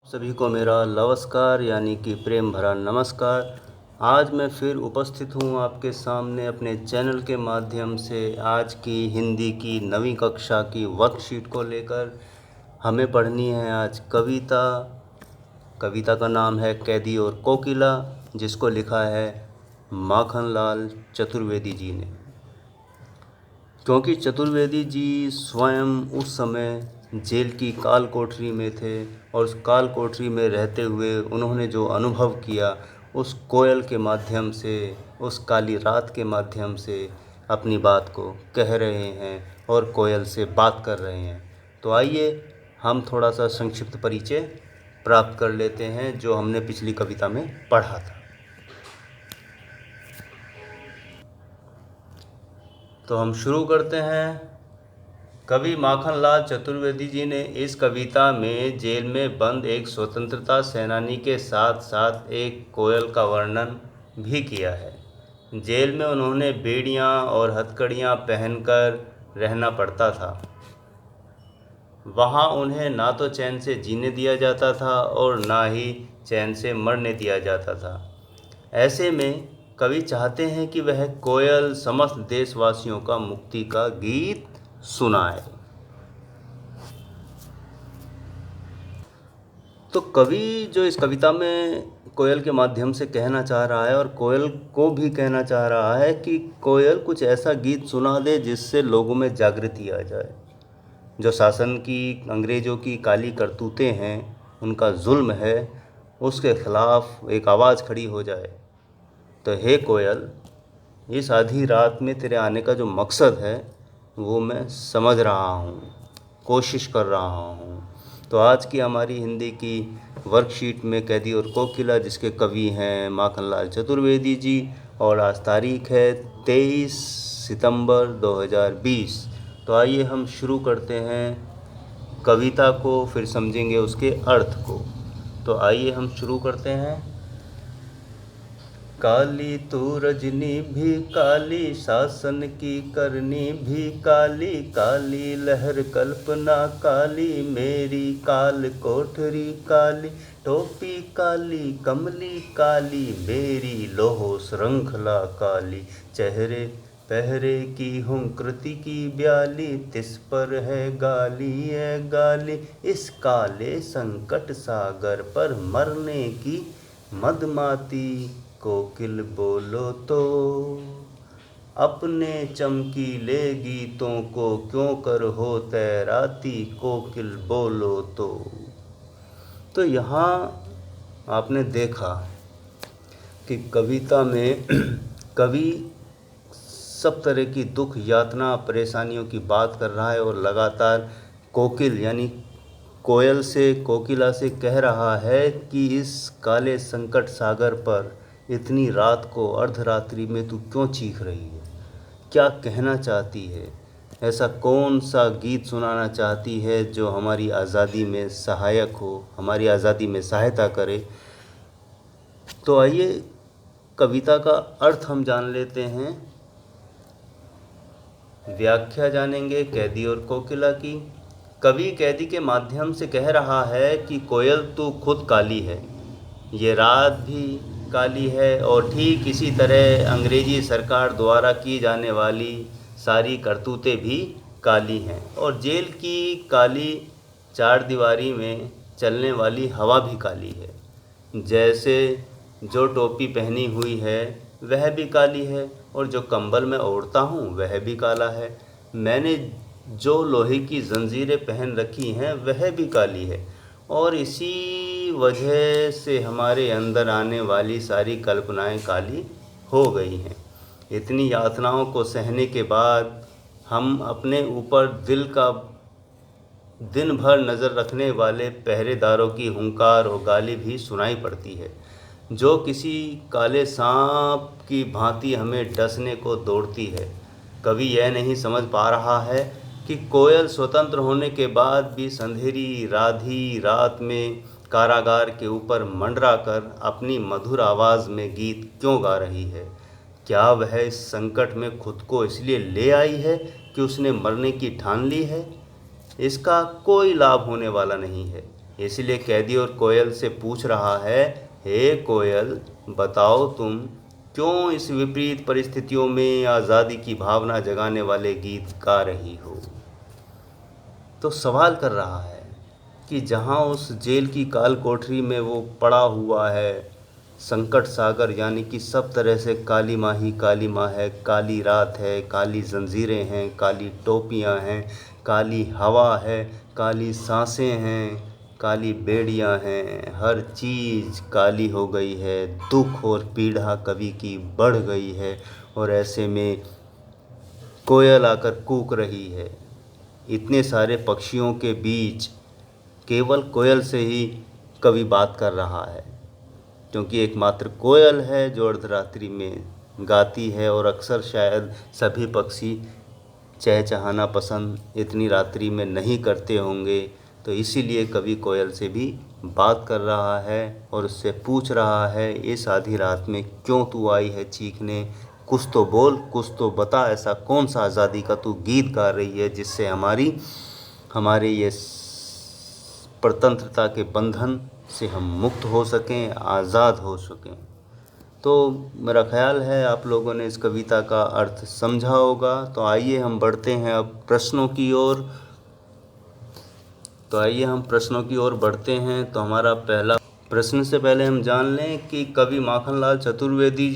सभी को मेरा नमस्कार यानी कि प्रेम भरा नमस्कार। आज मैं फिर उपस्थित हूँ आपके सामने अपने चैनल के माध्यम से आज की हिंदी की नवीं कक्षा की वर्कशीट को लेकर। हमें पढ़नी है आज कविता। कविता का नाम है कैदी और कोकिला, जिसको लिखा है माखनलाल चतुर्वेदी जी ने। क्योंकि चतुर्वेदी जी स्वयं उस समय जेल की काल कोठरी में थे और उस काल कोठरी में रहते हुए उन्होंने जो अनुभव किया उस कोयल के माध्यम से, उस काली रात के माध्यम से अपनी बात को कह रहे हैं और कोयल से बात कर रहे हैं। तो आइए हम थोड़ा सा संक्षिप्त परिचय प्राप्त कर लेते हैं जो हमने पिछली कविता में पढ़ा था। तो हम शुरू करते हैं। कवि माखनलाल चतुर्वेदी जी ने इस कविता में जेल में बंद एक स्वतंत्रता सेनानी के साथ साथ एक कोयल का वर्णन भी किया है। जेल में उन्होंने बेड़ियां और हथकड़ियां पहनकर रहना पड़ता था। वहाँ उन्हें ना तो चैन से जीने दिया जाता था और ना ही चैन से मरने दिया जाता था। ऐसे में कवि चाहते हैं कि वह कोयल समस्त देशवासियों का मुक्ति का गीत सुनाए। तो कवि जो इस कविता में कोयल के माध्यम से कहना चाह रहा है और कोयल को भी कहना चाह रहा है कि कोयल कुछ ऐसा गीत सुना दे जिससे लोगों में जागृति आ जाए। जो शासन की, अंग्रेज़ों की काली करतूतें हैं, उनका जुल्म है, उसके खिलाफ एक आवाज़ खड़ी हो जाए। तो हे कोयल, इस आधी रात में तेरे आने का जो मकसद है वो मैं समझ रहा हूँ, कोशिश कर रहा हूँ। तो आज की हमारी हिंदी की वर्कशीट में कैदी और कोकिला, जिसके कवि हैं माखनलाल चतुर्वेदी जी, और आज तारीख है 23 सितंबर 2020। तो आइए हम शुरू करते हैं कविता को, फिर समझेंगे उसके अर्थ को। तो आइए हम शुरू करते हैं। काली तू रजनी भी काली, शासन की करनी भी काली, काली लहर कल्पना काली, मेरी काल कोठरी काली, टोपी काली कमली काली, मेरी लोहो श्रृंखला काली, चेहरे पहरे की हूँ कृति की ब्याली, तिस पर है गाली है गाली, इस काले संकट सागर पर मरने की मदमाती, कोकिल बोलो तो अपने चमकीले गीतों को क्यों कर हो तैराती, कोकिल बोलो तो यहाँ आपने देखा कि कविता में कवि सब तरह की दुख, यातना, परेशानियों की बात कर रहा है और लगातार कोकिल यानी कोयल से, कोकिला से कह रहा है कि इस काले संकट सागर पर इतनी रात को, अर्धरात्रि में तू क्यों चीख रही है, क्या कहना चाहती है, ऐसा कौन सा गीत सुनाना चाहती है जो हमारी आज़ादी में सहायक हो, हमारी आज़ादी में सहायता करे। तो आइए कविता का अर्थ हम जान लेते हैं, व्याख्या जानेंगे कैदी और कोकिला की। कवि कैदी के माध्यम से कह रहा है कि कोयल तू खुद काली है, ये रात भी काली है और ठीक इसी तरह अंग्रेजी सरकार द्वारा की जाने वाली सारी करतूतें भी काली हैं और जेल की काली चार दीवारी में चलने वाली हवा भी काली है। जैसे जो टोपी पहनी हुई है वह भी काली है और जो कंबल मैं ओढ़ता हूँ वह भी काला है। मैंने जो लोहे की जंजीरें पहन रखी हैं वह भी काली है और इसी वजह से हमारे अंदर आने वाली सारी कल्पनाएं काली हो गई हैं। इतनी यातनाओं को सहने के बाद हम अपने ऊपर दिन भर नज़र रखने वाले पहरेदारों की हुंकार और गाली भी सुनाई पड़ती है, जो किसी काले सांप की भांति हमें डसने को दौड़ती है। कवि यह नहीं समझ पा रहा है कि कोयल स्वतंत्र होने के बाद भी अंधेरी राधी रात में कारागार के ऊपर मंडरा कर अपनी मधुर आवाज़ में गीत क्यों गा रही है। क्या वह इस संकट में खुद को इसलिए ले आई है कि उसने मरने की ठान ली है? इसका कोई लाभ होने वाला नहीं है। इसलिए कैदी और कोयल से पूछ रहा है, हे कोयल, बताओ तुम क्यों इस विपरीत परिस्थितियों में आज़ादी की भावना जगाने वाले गीत गा रही हो। तो सवाल कर रहा है कि जहाँ उस जेल की काल कोठरी में वो पड़ा हुआ है, संकट सागर यानी कि सब तरह से काली माँ है, काली रात है, काली जंजीरें हैं, काली टोपियाँ हैं, काली हवा है, काली सांसें हैं, काली बेड़ियाँ हैं, हर चीज़ काली हो गई है। दुख और पीड़ा कवि की बढ़ गई है और ऐसे में कोयल आकर कूक रही है। इतने सारे पक्षियों के बीच केवल कोयल से ही कवि बात कर रहा है, क्योंकि एकमात्र कोयल है जो अर्धरात्रि में गाती है और अक्सर शायद सभी पक्षी चहचहाना पसंद इतनी रात्रि में नहीं करते होंगे। तो इसीलिए कवि कोयल से भी बात कर रहा है और उससे पूछ रहा है, इस आधी रात में क्यों तू आई है चीखने, कुछ तो बोल, कुछ तो बता, ऐसा कौन सा आज़ादी का तू गीत गा रही है जिससे हमारे ये स्वतंत्रता के बंधन से हम मुक्त हो सकें, आज़ाद हो सकें। तो मेरा ख्याल है आप लोगों ने इस कविता का अर्थ समझा होगा। तो आइए हम बढ़ते हैं अब प्रश्नों की ओर। बढ़ते हैं। तो हमारा पहला प्रश्न से पहले हम जान लें कि कवि माखनलाल चतुर्वेदी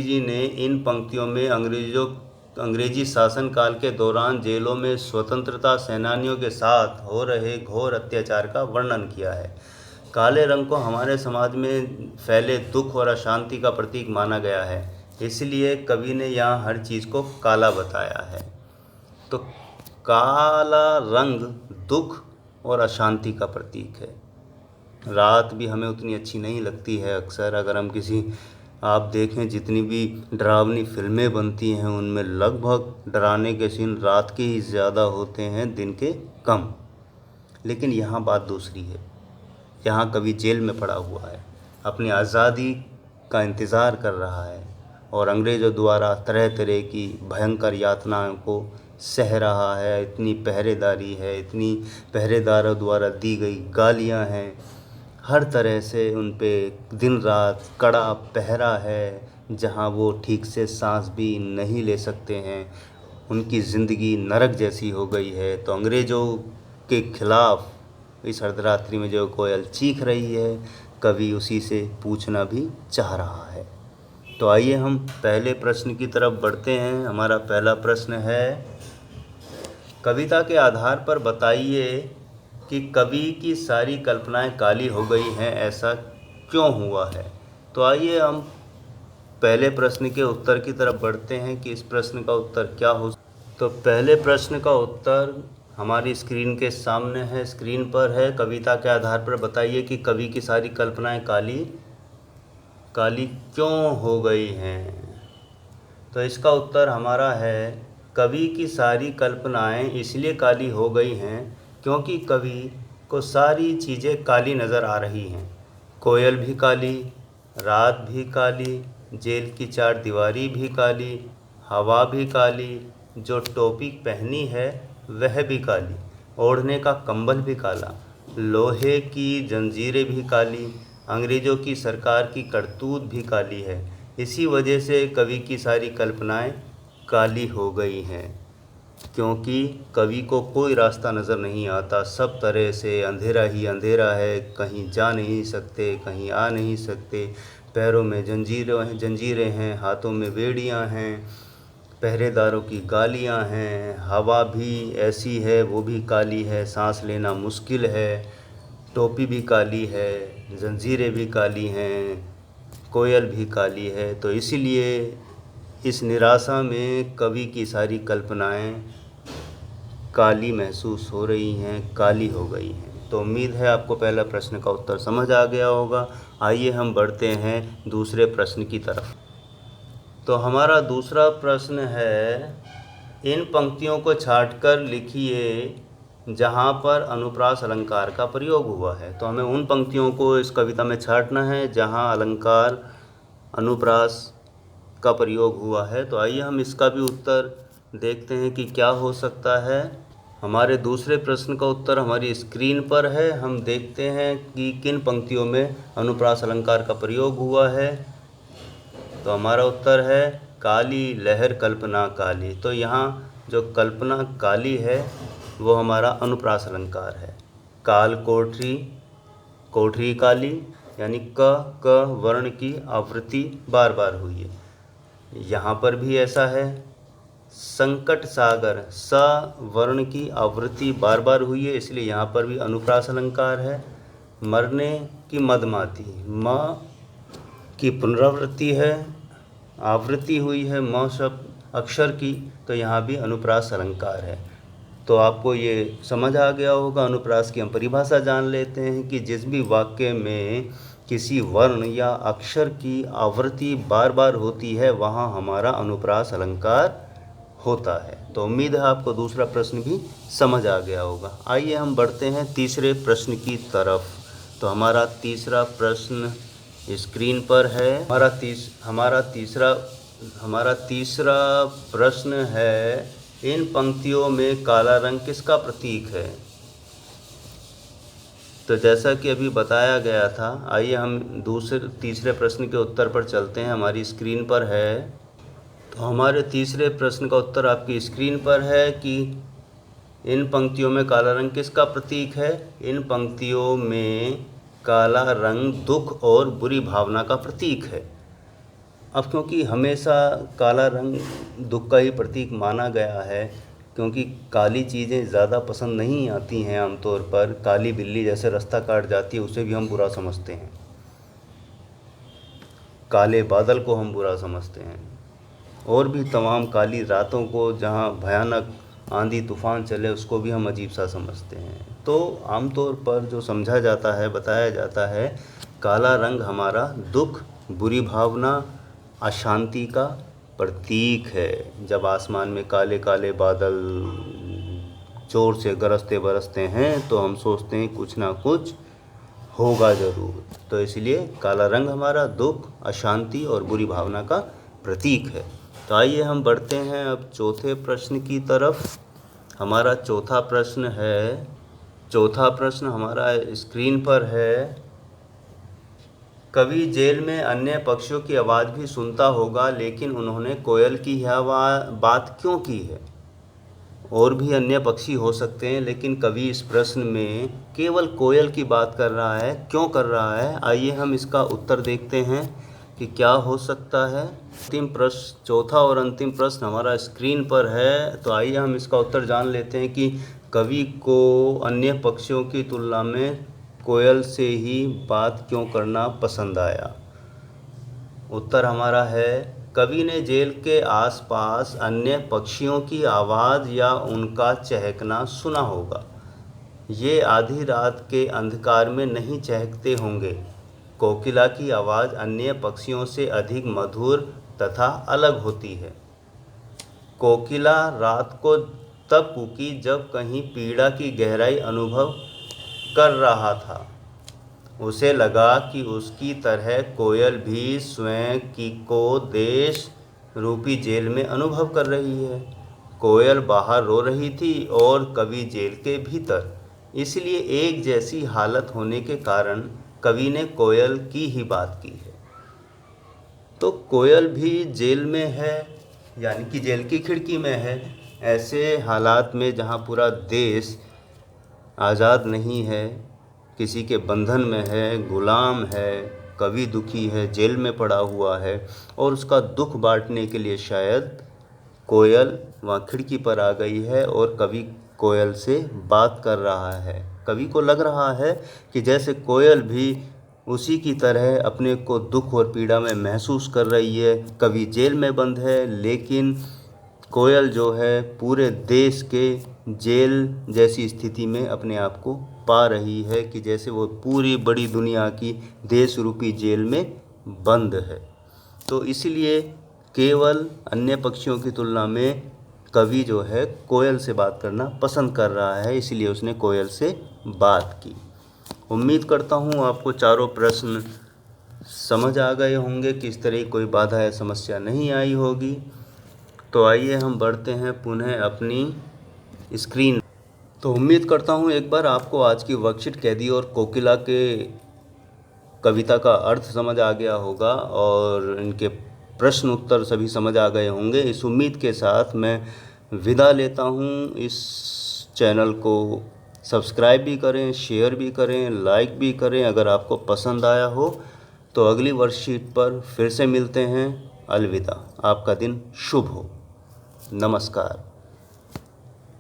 जी ने इन पंक्तियों में अंग्रेजी शासन काल के दौरान जेलों में स्वतंत्रता सेनानियों के साथ हो रहे घोर अत्याचार का वर्णन किया है। काले रंग को हमारे समाज में फैले दुख और अशांति का प्रतीक माना गया है, इसलिए कवि ने यहाँ हर चीज़ को काला बताया है। तो काला रंग दुख और अशांति का प्रतीक है। रात भी हमें उतनी अच्छी नहीं लगती है। अक्सर अगर हम आप देखें जितनी भी डरावनी फिल्में बनती हैं उनमें लगभग डराने के सीन रात के ही ज़्यादा होते हैं, दिन के कम। लेकिन यहाँ बात दूसरी है। यहाँ कवि जेल में पड़ा हुआ है, अपनी आज़ादी का इंतज़ार कर रहा है और अंग्रेज़ों द्वारा तरह तरह की भयंकर यातनाओं को सह रहा है। इतनी पहरेदारी है, इतनी पहरेदारों द्वारा दी गई गालियाँ हैं, हर तरह से उन पे दिन रात कड़ा पहरा है, जहाँ वो ठीक से सांस भी नहीं ले सकते हैं। उनकी ज़िंदगी नरक जैसी हो गई है। तो अंग्रेज़ों के खिलाफ़ इस अर्धरात्रि में जो कोयल चीख रही है, कवि उसी से पूछना भी चाह रहा है। तो आइए हम पहले प्रश्न की तरफ बढ़ते हैं। हमारा पहला प्रश्न है, कविता के आधार पर बताइए कि कवि की सारी कल्पनाएं काली हो गई हैं, ऐसा क्यों हुआ है। तो आइए हम पहले प्रश्न के उत्तर की तरफ बढ़ते हैं कि इस प्रश्न का उत्तर क्या हो। तो पहले प्रश्न का उत्तर हमारी स्क्रीन के सामने है, स्क्रीन पर है। कविता के आधार पर बताइए कि कवि की सारी कल्पनाएं काली क्यों हो गई हैं। तो इसका उत्तर हमारा है, कवि की सारी कल्पनाएं इसलिए काली हो गई हैं क्योंकि कवि को सारी चीज़ें काली नज़र आ रही हैं। कोयल भी काली, रात भी काली, जेल की चारदीवारी भी काली, हवा भी काली, जो टोपी पहनी है वह भी काली, ओढ़ने का कंबल भी काला, लोहे की जंजीरें भी काली, अंग्रेज़ों की सरकार की करतूत भी काली है। इसी वजह से कवि की सारी कल्पनाएं काली हो गई हैं, क्योंकि कवि को कोई रास्ता नज़र नहीं आता। सब तरह से अंधेरा ही अंधेरा है, कहीं जा नहीं सकते, कहीं आ नहीं सकते। पैरों में जंजीरें हैं, हाथों में बेड़ियां हैं, पहरेदारों की गालियां हैं, हवा भी ऐसी है वो भी काली है, सांस लेना मुश्किल है, टोपी भी काली है, जंजीरें भी काली हैं, कोयल भी काली है। तो इसीलिए इस निराशा में कवि की सारी कल्पनाएं काली महसूस हो रही हैं, काली हो गई हैं। तो उम्मीद है आपको पहला प्रश्न का उत्तर समझ आ गया होगा। आइए हम बढ़ते हैं दूसरे प्रश्न की तरफ। तो हमारा दूसरा प्रश्न है, इन पंक्तियों को छांटकर लिखिए जहाँ पर अनुप्रास अलंकार का प्रयोग हुआ है। तो हमें उन पंक्तियों को इस कविता में छांटना है जहाँ अलंकार अनुप्रास का प्रयोग हुआ है। तो आइए हम इसका भी उत्तर देखते हैं कि क्या हो सकता है। हमारे दूसरे प्रश्न का उत्तर हमारी स्क्रीन पर है। हम देखते हैं कि किन पंक्तियों में अनुप्रास अलंकार का प्रयोग हुआ है। तो हमारा उत्तर है काली लहर कल्पना काली। तो यहाँ जो कल्पना काली है वो हमारा अनुप्रास अलंकार है। काल कोठरी, कोठरी काली, यानी क वर्ण की आवृत्ति बार बार हुई है। यहाँ पर भी ऐसा है। संकट सागर, स वर्ण की आवृत्ति बार बार हुई है, इसलिए यहाँ पर भी अनुप्रास अलंकार है। मरने की मदमाती, म की पुनरावृत्ति है, आवृत्ति हुई है म शब्द अक्षर की, तो यहाँ भी अनुप्रास अलंकार है। तो आपको ये समझ आ गया होगा। अनुप्रास की हम परिभाषा जान लेते हैं कि जिस भी वाक्य में किसी वर्ण या अक्षर की आवृत्ति बार बार होती है वहाँ हमारा अनुप्रास अलंकार होता है। तो उम्मीद है आपको दूसरा प्रश्न भी समझ आ गया होगा। आइए हम बढ़ते हैं तीसरे प्रश्न की तरफ। तो हमारा तीसरा प्रश्न स्क्रीन पर है। हमारा तीसरा प्रश्न है, इन पंक्तियों में काला रंग किसका प्रतीक है? तो जैसा कि अभी बताया गया था, आइए हम तीसरे प्रश्न के उत्तर पर चलते हैं। हमारी स्क्रीन पर है। तो हमारे तीसरे प्रश्न का उत्तर आपकी स्क्रीन पर है कि इन पंक्तियों में काला रंग किसका प्रतीक है? इन पंक्तियों में काला रंग दुख और बुरी भावना का प्रतीक है। अब क्योंकि हमेशा काला रंग दुख का ही प्रतीक माना गया है, क्योंकि काली चीज़ें ज़्यादा पसंद नहीं आती हैं। आमतौर पर काली बिल्ली जैसे रास्ता काट जाती है उसे भी हम बुरा समझते हैं, काले बादल को हम बुरा समझते हैं, और भी तमाम काली रातों को जहाँ भयानक आंधी तूफान चले उसको भी हम अजीब सा समझते हैं। तो आमतौर पर जो समझा जाता है, बताया जाता है, काला रंग हमारा दुख, बुरी भावना, अशांति का प्रतीक है। जब आसमान में काले काले बादल जोर से गरजते बरसते हैं तो हम सोचते हैं कुछ ना कुछ होगा ज़रूर। तो इसलिए काला रंग हमारा दुख, अशांति और बुरी भावना का प्रतीक है। तो आइए हम बढ़ते हैं अब चौथे प्रश्न की तरफ। हमारा चौथा प्रश्न हमारा स्क्रीन पर है। कवि जेल में अन्य पक्षियों की आवाज़ भी सुनता होगा, लेकिन उन्होंने कोयल की यह बात क्यों की है? और भी अन्य पक्षी हो सकते हैं, लेकिन कवि इस प्रश्न में केवल कोयल की बात कर रहा है। क्यों कर रहा है? आइए हम इसका उत्तर देखते हैं कि क्या हो सकता है। चौथा और अंतिम प्रश्न हमारा स्क्रीन पर है। तो आइए हम इसका उत्तर जान लेते हैं कि कवि को अन्य पक्षियों की तुलना में कोयल से ही बात क्यों करना पसंद आया। उत्तर हमारा है, कवि ने जेल के आसपास अन्य पक्षियों की आवाज़ या उनका चहकना सुना होगा। ये आधी रात के अंधकार में नहीं चहकते होंगे। कोकिला की आवाज़ अन्य पक्षियों से अधिक मधुर तथा अलग होती है। कोकिला रात को तब कूकी जब कहीं पीड़ा की गहराई अनुभव कर रहा था। उसे लगा कि उसकी तरह कोयल भी स्वयं को देश रूपी जेल में अनुभव कर रही है। कोयल बाहर रो रही थी और कवि जेल के भीतर, इसलिए एक जैसी हालत होने के कारण कवि ने कोयल की ही बात की है। तो कोयल भी जेल में है, यानी कि जेल की खिड़की में है। ऐसे हालात में जहाँ पूरा देश आज़ाद नहीं है, किसी के बंधन में है, गुलाम है, कवि दुखी है, जेल में पड़ा हुआ है, और उसका दुख बांटने के लिए शायद कोयल वहाँ खिड़की पर आ गई है और कवि कोयल से बात कर रहा है। कवि को लग रहा है कि जैसे कोयल भी उसी की तरह अपने को दुख और पीड़ा में महसूस कर रही है। कवि जेल में बंद है, लेकिन कोयल जो है पूरे देश के जेल जैसी स्थिति में अपने आप को पा रही है, कि जैसे वो पूरी बड़ी दुनिया की देश रूपी जेल में बंद है। तो इसलिए केवल अन्य पक्षियों की तुलना में कवि जो है कोयल से बात करना पसंद कर रहा है, इसलिए उसने कोयल से बात की। उम्मीद करता हूँ आपको चारों प्रश्न समझ आ गए होंगे, किस तरह कोई बाधा या समस्या नहीं आई होगी। तो आइए हम बढ़ते हैं पुनः अपनी स्क्रीन। तो उम्मीद करता हूँ एक बार आपको आज की वर्कशीट कैदी और कोकिला के कविता का अर्थ समझ आ गया होगा और इनके प्रश्न उत्तर सभी समझ आ गए होंगे। इस उम्मीद के साथ मैं विदा लेता हूँ। इस चैनल को सब्सक्राइब भी करें, शेयर भी करें, लाइक भी करें अगर आपको पसंद आया हो। तो अगली वर्कशीट पर फिर से मिलते हैं। अलविदा। आपका दिन शुभ हो। नमस्कार।